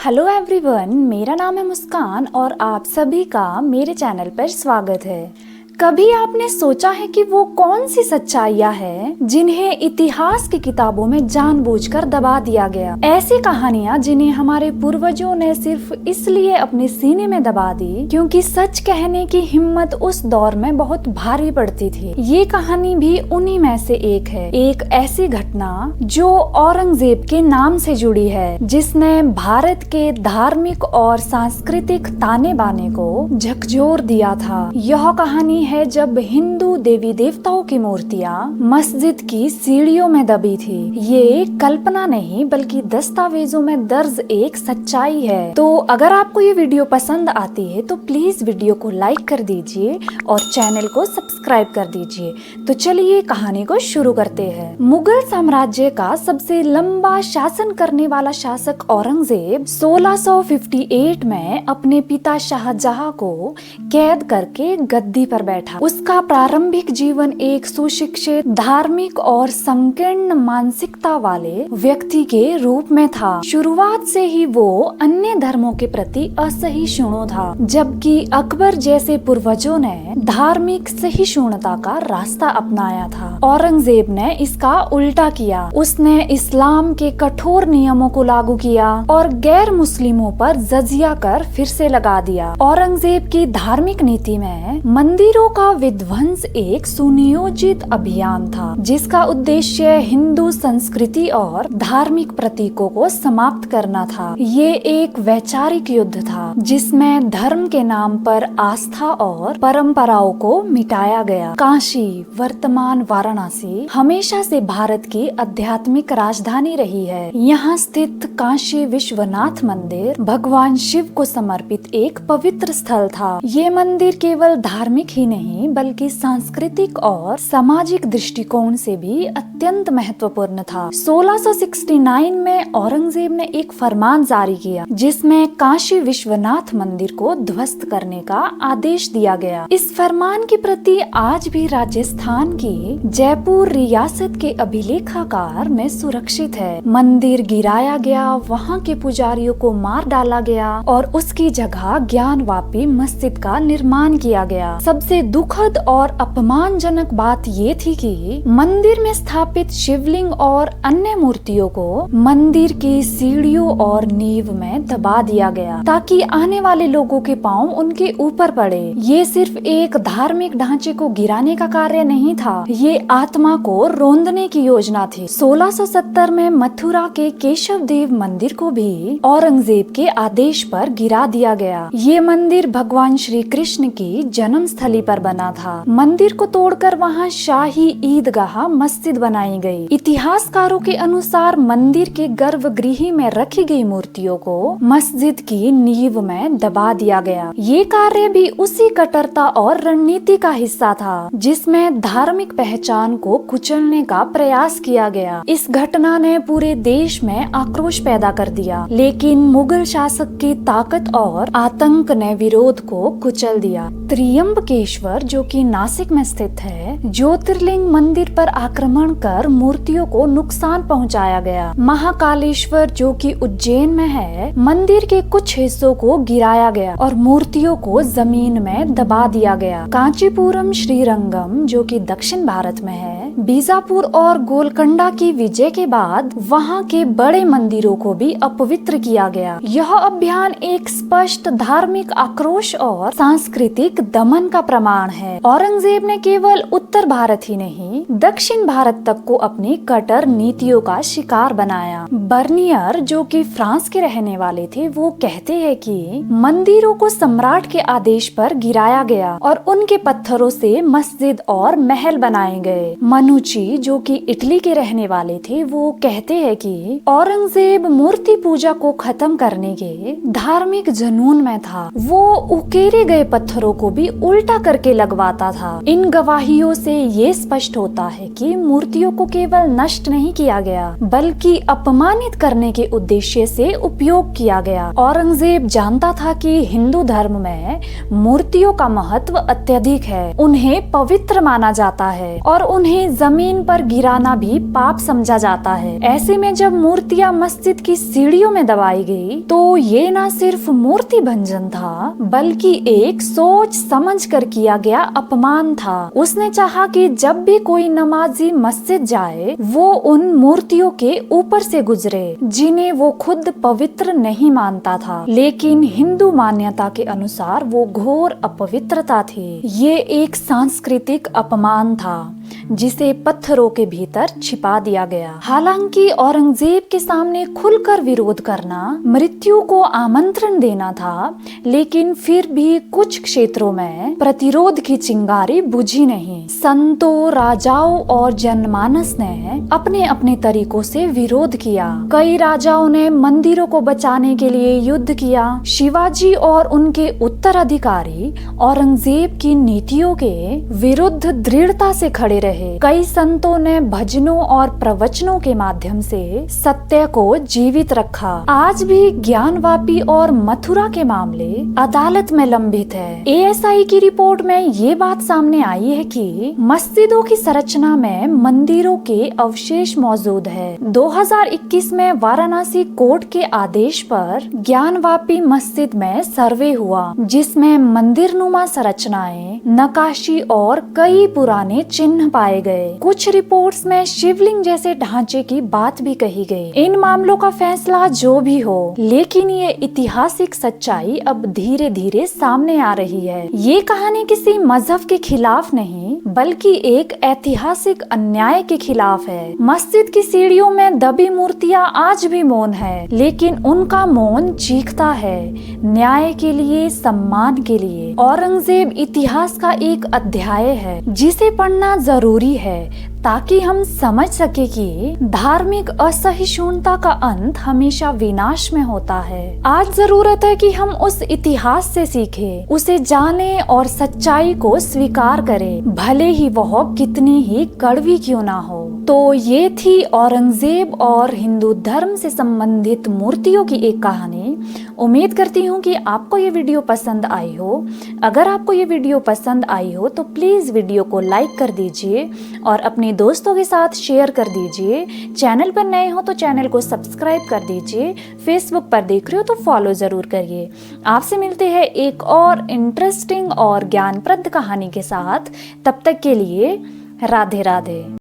Hello everyone, मेरा नाम है मुस्कान और आप सभी का मेरे चैनल पर स्वागत है। कभी आपने सोचा है कि वो कौन सी सच्चाइयाँ हैं जिन्हें इतिहास की किताबों में जानबूझकर दबा दिया गया? ऐसी कहानियाँ जिन्हें हमारे पूर्वजों ने सिर्फ इसलिए अपने सीने में दबा दी क्योंकि सच कहने की हिम्मत उस दौर में बहुत भारी पड़ती थी। ये कहानी भी उन्हीं में से एक है। एक ऐसी घटना जो औरंगजेब के नाम से जुड़ी है, जिसने भारत के धार्मिक और सांस्कृतिक ताने बाने को झकझोर दिया था। यह कहानी है जब हिंदू देवी देवताओं की मूर्तियां मस्जिद की सीढ़ियों में दबी थी। ये कल्पना नहीं बल्कि दस्तावेजों में दर्ज एक सच्चाई है। तो अगर आपको ये वीडियो पसंद आती है तो प्लीज वीडियो को लाइक कर दीजिए और चैनल को सब्सक्राइब कर दीजिए। तो चलिए कहानी को शुरू करते हैं। मुगल साम्राज्य का सबसे लंबा शासन करने वाला शासक औरंगजेब 1658 में अपने पिता शाहजहां को कैद करके गद्दी पर बैठा। उसका प्रारंभिक जीवन एक सुशिक्षित, धार्मिक और संकीर्ण मानसिकता वाले व्यक्ति के रूप में था। शुरुआत से ही वो अन्य धर्मों के प्रति असहिष्णु था, जबकि अकबर जैसे पूर्वजों ने धार्मिक सहिष्णुता का रास्ता अपनाया था। औरंगजेब ने इसका उल्टा किया। उसने इस्लाम के कठोर नियमों को लागू किया और गैर मुस्लिमों पर जजिया कर फिर से लगा दिया। औरंगजेब की धार्मिक नीति में मंदिरों का विध्वंस एक सुनियोजित अभियान था, जिसका उद्देश्य हिंदू संस्कृति और धार्मिक प्रतीकों को समाप्त करना था। ये एक वैचारिक युद्ध था जिसमें धर्म के नाम पर आस्था और परंपराओं को मिटाया गया। काशी, वर्तमान वाराणसी, हमेशा से भारत की आध्यात्मिक राजधानी रही है। यहाँ स्थित काशी विश्वनाथ मंदिर भगवान शिव को समर्पित एक पवित्र स्थल था। ये मंदिर केवल धार्मिक ही नहीं बल्कि सांस्कृतिक और सामाजिक दृष्टिकोण से भी अत्यंत महत्वपूर्ण था। 1669 में औरंगजेब ने एक फरमान जारी किया जिसमें काशी विश्वनाथ मंदिर को ध्वस्त करने का आदेश दिया गया। इस फरमान की प्रति आज भी राजस्थान की जयपुर रियासत के अभिलेखागार में सुरक्षित है। मंदिर गिराया गया, वहाँ के पुजारियों को मार डाला गया और उसकी जगह ज्ञानवापी मस्जिद का निर्माण किया गया। सबसे दुखद और अपमानजनक बात ये थी कि मंदिर में स्थापित शिवलिंग और अन्य मूर्तियों को मंदिर की सीढ़ियों और नींव में दबा दिया गया ताकि आने वाले लोगों के पांव उनके ऊपर पड़े। ये सिर्फ एक धार्मिक ढांचे को गिराने का कार्य नहीं था, ये आत्मा को रौंदने की योजना थी। 1670 में मथुरा के केशव देव मंदिर को भी औरंगजेब के आदेश पर गिरा दिया गया। ये मंदिर भगवान श्री कृष्ण की जन्म स्थली पर बना था। मंदिर को तोड़कर वहाँ शाही ईदगाह मस्जिद बनाई गई। इतिहासकारों के अनुसार मंदिर के गर्भगृह में रखी गई मूर्तियों को मस्जिद की नींव में दबा दिया गया। ये कार्य भी उसी कट्टरता और रणनीति का हिस्सा था जिसमें धार्मिक पहचान को कुचलने का प्रयास किया गया। इस घटना ने पूरे देश में आक्रोश पैदा कर दिया, लेकिन मुगल शासक की ताकत और आतंक ने विरोध को कुचल दिया। त्र्यंबकेश्वर जो कि नासिक में स्थित है, ज्योतिर्लिंग मंदिर पर आक्रमण कर मूर्तियों को नुकसान पहुंचाया गया। महाकालेश्वर जो कि उज्जैन में है, मंदिर के कुछ हिस्सों को गिराया गया और मूर्तियों को जमीन में दबा दिया गया। कांचीपुरम, श्रीरंगम जो कि दक्षिण भारत में है, बीजापुर और गोलकोंडा की विजय के बाद वहाँ के बड़े मंदिरों को भी अपवित्र किया गया। यह अभियान एक स्पष्ट धार्मिक आक्रोश और सांस्कृतिक दमन का प्रमाण है। औरंगजेब ने केवल उत्तर भारत ही नहीं, दक्षिण भारत तक को अपनी कट्टर नीतियों का शिकार बनाया। बर्नियर जो कि फ्रांस के रहने वाले थे, वो कहते हैं कि मंदिरों को सम्राट के आदेश पर गिराया गया और उनके पत्थरों से मस्जिद और महल बनाए गए। मनुची जो कि इटली के रहने वाले थे, वो कहते हैं कि औरंगजेब मूर्ति पूजा को खत्म करने के धार्मिक जुनून में था। वो उकेरे गए पत्थरों को भी उल्टा करके लगवाता था। इन गवाहियों से ये स्पष्ट होता है कि मूर्तियों को केवल नष्ट नहीं किया गया बल्कि अपमानित करने के उद्देश्य से उपयोग किया गया। औरंगजेब जानता था कि हिंदू धर्म में मूर्तियों का महत्व अत्यधिक है, उन्हें पवित्र माना जाता है और उन्हें जमीन पर गिराना भी पाप समझा जाता है। ऐसे में जब मूर्तियां मस्जिद की सीढ़ियों में दबाई गई तो ये न सिर्फ मूर्ति भंजन था बल्कि एक सोच समझ कर किया गया अपमान था। उसने चाहा कि जब भी कोई नमाजी मस्जिद जाए वो उन मूर्तियों के ऊपर से गुजरे जिन्हें वो खुद पवित्र नहीं मानता था, लेकिन हिंदू मान्यता के अनुसार वो घोर अपवित्रता थी। ये एक सांस्कृतिक अपमान था जिसे पत्थरों के भीतर छिपा दिया गया। हालांकि औरंगजेब के सामने खुलकर विरोध करना मृत्यु को आमंत्रण देना था, लेकिन फिर भी कुछ क्षेत्रों में प्रतिरोध की चिंगारी बुझी नहीं। संतों, राजाओं और जनमानस ने अपने अपने तरीकों से विरोध किया। कई राजाओं ने मंदिरों को बचाने के लिए युद्ध किया। शिवाजी और उनके उत्तराधिकारी औरंगजेब की नीतियों के विरुद्ध दृढ़ता से खड़े रहे। कई संतों ने भजनों और प्रवचनों के माध्यम से सत्य को जीवित रखा। आज भी ज्ञानवापी और मथुरा के मामले अदालत में लंबित है। एएसआई की रिपोर्ट में ये बात सामने आई है कि मस्जिदों की संरचना में मंदिरों के अवशेष मौजूद है। 2021 में वाराणसी कोर्ट के आदेश पर ज्ञानवापी मस्जिद में सर्वे हुआ, जिसमें मंदिरनुमा संरचनाएं, नक्काशी और कई पुराने चिन्ह पाए गए। कुछ रिपोर्ट्स में शिवलिंग जैसे ढांचे की बात भी कही गई। इन मामलों का फैसला जो भी हो, लेकिन ये ऐतिहासिक सच्चाई अब धीरे धीरे सामने आ रही है। ये कहानी किसी मजहब के खिलाफ नहीं बल्कि एक ऐतिहासिक अन्याय के खिलाफ है। मस्जिद की सीढ़ियों में दबी मूर्तियां आज भी मौन है, लेकिन उनका मौन चीखता है न्याय के लिए, सम्मान के लिए। औरंगजेब इतिहास का एक अध्याय है जिसे पढ़ना जरूरी है ताकि हम समझ सके कि धार्मिक असहिष्णुता का अंत हमेशा विनाश में होता है। आज जरूरत है कि हम उस इतिहास से सीखें, उसे जानें और सच्चाई को स्वीकार करें, भले ही वह कितनी ही कड़वी क्यों ना हो। तो ये थी औरंगजेब और हिंदू धर्म से संबंधित मूर्तियों की एक कहानी। उम्मीद करती हूँ कि आपको ये वीडियो पसंद आई हो। अगर आपको ये वीडियो पसंद आई हो तो प्लीज वीडियो को लाइक कर दीजिए और अपने दोस्तों के साथ शेयर कर दीजिए। चैनल पर नए हो तो चैनल को सब्सक्राइब कर दीजिए। फेसबुक पर देख रहे हो तो फॉलो जरूर करिए। आपसे मिलते हैं एक और इंटरेस्टिंग और ज्ञानप्रद कहानी के साथ। तब तक के लिए राधे राधे।